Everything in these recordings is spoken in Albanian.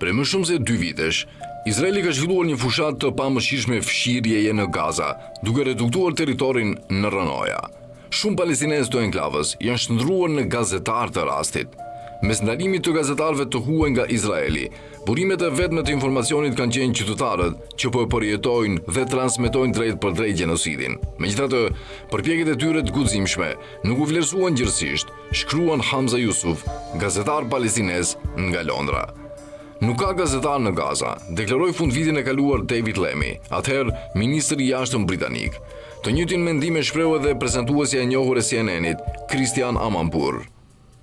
Për më shumë se 2 vitesh, Izraeli ka zhvilluar një fushat të pamëshirshme fshirjeje në Gaza, duke reduktuar territorin në rënoja. Shumë palestinezë të enklavës janë shndruar në gazetar të rastit. Mes ndalimit të gazetarëve të huaj nga Izraeli, burimet e vetme të informacionit kanë qenë qytetarët që po e përjetojnë dhe transmetojnë drejt për drejt gjenocidin. Megjithatë, përpjekjet e tyre të guximshme nuk u vlerësuan gjërësisht, shkruan Hamza Yusuf, gazetar palestinez nga Londra. Nuk ka gazetar në Gaza, deklaroi fundvitin e kaluar David Lammy, atëherë ministri i jashtëm britanik. Të njëjtin mendim e shpreu edhe prezantuesja e njohur e CNN-it, Christiane Amanpour.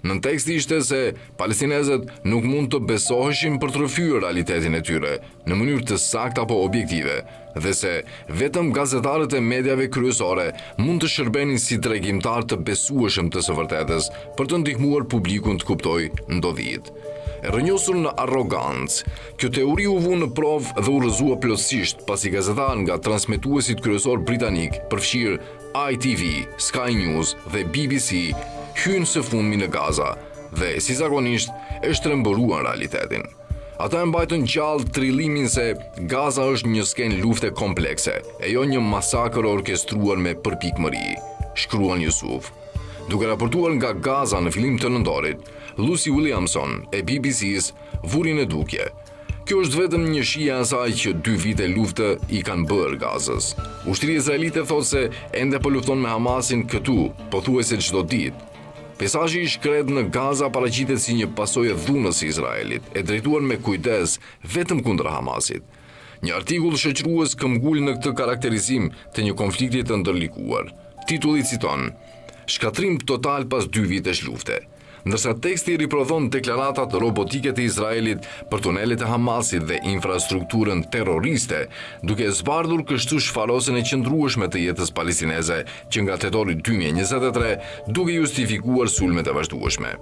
Në tekst ishte se palestinezët nuk mund të besoheshin për të rrëfyer realitetin e tyre në mënyrë të saktë apo objektive, dhe se vetëm gazetarët e mediave kryesore mund të shërbenin si tregimtar të besueshëm të së vërtetës për të ndihmuar publikun të kuptojë ndodhitë. E rrënjosur në arrogancë, kjo teori u vu në provë dhe u rrëzua plotësisht pasi gazetar nga transmetuesit kryesor britanik, përfshirë ITV, Sky News dhe BBC, hynë së fundmi në Gaza dhe, si zakonisht, e shtrembëruan realitetin. Ata e mbajtën gjallë trillimin se Gaza është një skenë lufte komplekse, e jo një masakër orkestruar me përpikmëri, shkruan Yusuf. Duke raportuar nga Gaza në fillim të nëntorit, Lucy Williamson e BBC-s vuri në dukje. Kjo është vetëm një shije e asaj që 2 vite lufte i kanë bërë Gazës. Ushtria izraelite thotë se ende po lufton me Hamasin këtu, pothuajse çdo ditë. Pesazhi i shkret në Gaza paraqitet si një pasojë dhunës së Izraelit, e drejtuar me kujdes vetëm kundër Hamasit. Një artikull shoqërues këmbgul në këtë karakterizim të një konflikti të ndërlikuar. Titulli citon: "Shkatrim total pas 2 vitesh lufte", ndërsa teksti riprodhon deklaratat robotike të Izraelit për tunelet e Hamasit dhe infrastrukturën terroriste, duke zbardhur kështu shfarosën e qëndrueshme të jetës palestineze që nga tetori 2023 duke justifikuar sulmet e vazhdueshme.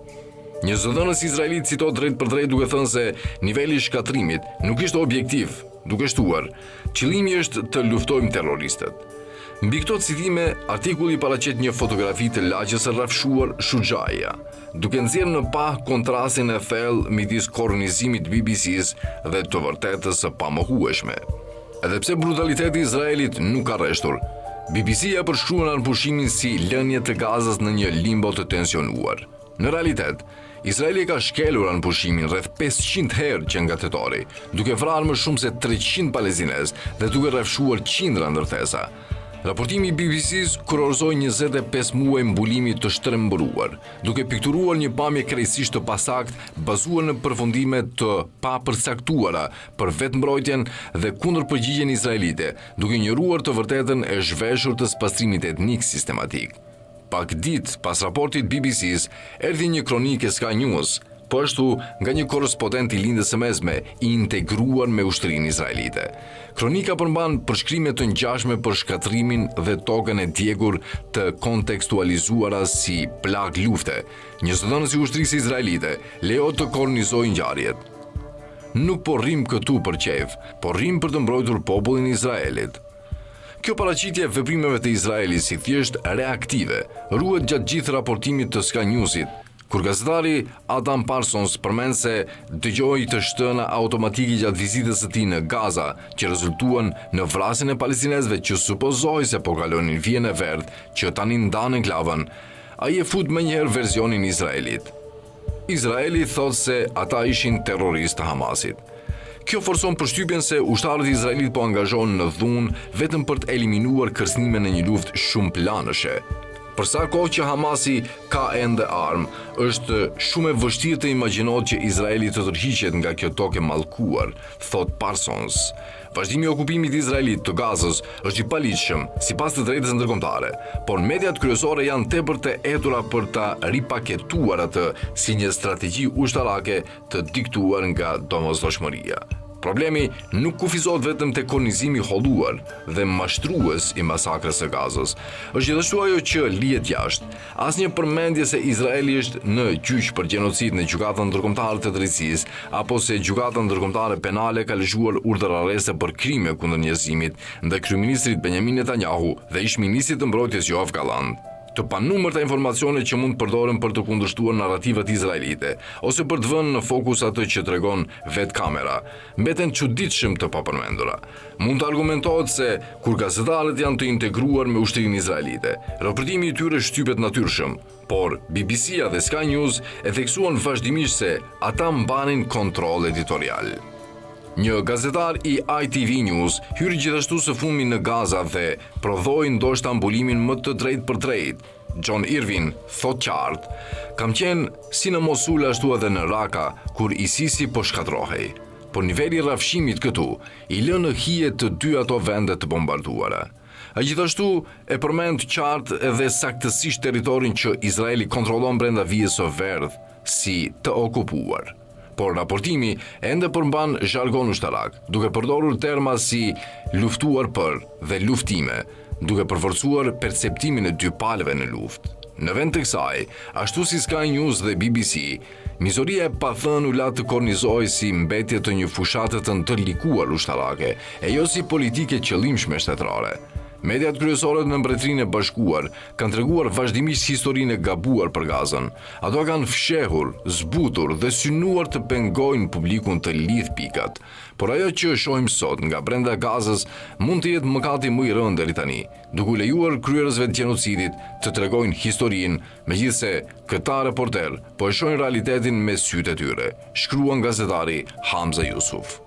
Një zëdhënës izraelit citot drejt për drejt duke thënë se niveli i shkatrimit nuk ishte objektiv, duke shtuar: "Qëllimi është të luftojmë terroristët." Mbi këto citime, artikulli paraqet një fotografi të lagjës së rrafshuar Shujaia, duke nxjerrë në pa kontrastin e thellë midis kornizimit të BBC-s dhe të vërtetës së pamohueshme. Edhe pse brutaliteti i Izraelit nuk ka rreshtur, BBC-ja përshkruan anëpushtimin si lënje të Gazës në një limbo të tensionuar. Në realitet, Izraeli ka shkelur anëpushtimin rreth 500 herë që nga tetori, duke vrarë më shumë se 300 palestinezë dhe duke rrafshuar qindra ndërtesa. Raportimi i BBC-s kurorëzoi 25 muaj mbulimi të shtrembëruar, duke pikturuar një pamje krejtësisht të pasakt bazuar në përfundime të papërcaktuara për vetmbrojtjen dhe kundërpërgjigjen izraelite, duke injoruar të vërtetën e zhveshur të spastrimit etnik sistematik. Pak ditë pas raportit BBC-s, erdhi një kronikë e Sky News, po ashtu nga një korrespondent i lindjes së mesme i integruar me ushtrinë izraelite. Kronika përmban përshkrime të ngjashme për shkatrimin dhe tokën e djegur të kontekstualizuara si plag lufte. Një zëdhënës i ushtrisë izraelite lejo të kornizojë ngjarjet. "Nuk po rrim këtu për qejf, po rrim për të mbrojtur popullin e Izraelit." Kjo paraqitje e veprimeve të Izraelit si thjesht reaktive ruhet gjatë gjithë raportimit të Sky Newsit, kur gazetari Adam Parsons përmend se dëgjoi të shtëna automatike gjatë vizitës së tij në Gaza, që rezultuan në vrasjen e palestinezëve që supozoi se po kalonin vijën e verdhë që tani ndan enklavën, ai e fut menjëherë versionin e Izraelit. Izraeli thotë se ata ishin terroristë të Hamasit. Kjo forcon përshtypjen se ushtarët izraelit po angazhohen në dhunë vetëm për të eliminuar kërcënimin në një luftë shumë planëshe. Për sa kohë që Hamasi ka ende armë, është shumë e vështirë të imagjinohet që Izraeli të tërhiqet nga kjo tokë e mallkuar, thot Parsons. Vazhdimi i okupimit të Izraelit të Gazës është i paligjshëm sipas të drejtës ndërkombëtare, por mediat kryesore janë tepër të etura për ta ripaketuar atë si një strategji ushtarake të diktuar nga domosdoshmëria. Problemi nuk kufizohet vetëm te kornizimi holluar dhe mashtrues i masakrës së Gazës. Është gjithashtu ajo që lihet jashtë. Asnjë përmendje se Izraeli është në gjyq për gjenocid në gjykatën ndërkombëtare të drejtësisë, apo se gjykata ndërkombëtare penale ka lëshuar urdhër arreste për krime kundër njerëzimit ndaj kryeministrit Benjamin Netanyahu dhe ish-ministrit të mbrojtjes Yoav Gallant. të panumërta informacione që mund përdoren për të kundërshtuar narrativat izraelite, ose për të vënë në fokus atë që tregon vetë kamera, mbeten çuditshëm të papërmendura. Mund të argumentohet se kur gazetarët janë të integruar me ushtrinë izraelite, raportimi i tyre shtypet natyrshëm, por BBC-a dhe Sky News e theksuan vazhdimisht se ata mbanin kontroll editorial. Një gazetar i ITV News hyri gjithashtu së fundmi në Gaza dhe prodhoi ndoshta mbulimin më të drejtë për drejtë. John Irvin thot qartë: "Kam qenë si në Mosul ashtu edhe në Raka kur ISIS-i po shkatërrohej. Por niveli i rrafshimit këtu i lë në hije të dy ato vende të bombarduara." A gjithashtu e përmend qartë edhe saktësisht territorin që Izraeli kontrollon brenda vijës së verdh si të okupuar. Por raportimi ende përmban zhargon ushtarak, duke përdorur terma si luftuar për dhe luftime, duke përforcuar perceptimin e dy palëve në luftë. Në vend të kësaj, ashtu si Sky News dhe BBC, mizoria e pathënë u la të kornizoj si mbetje të një fushate të ndërlikuar ushtarake, e jo si politike qëllimshme shtetërore. Mediat kryesore në Mbretërinë e Bashkuar kanë treguar vazhdimisht historinë e gabuar për Gazën. Ato kanë fshehur, zbutur dhe synuar të pengojnë publikun të lidh pikat. Por ajo që shohim sot nga brenda Gazës mund të jetë mëkati më i rënd deri tani, duke lejuar kryerësve të gjenocidit të tregojnë historinë, megjithse këta reporter po e shohin realitetin me sytë e tyre, shkruan gazetari Hamza Yusuf.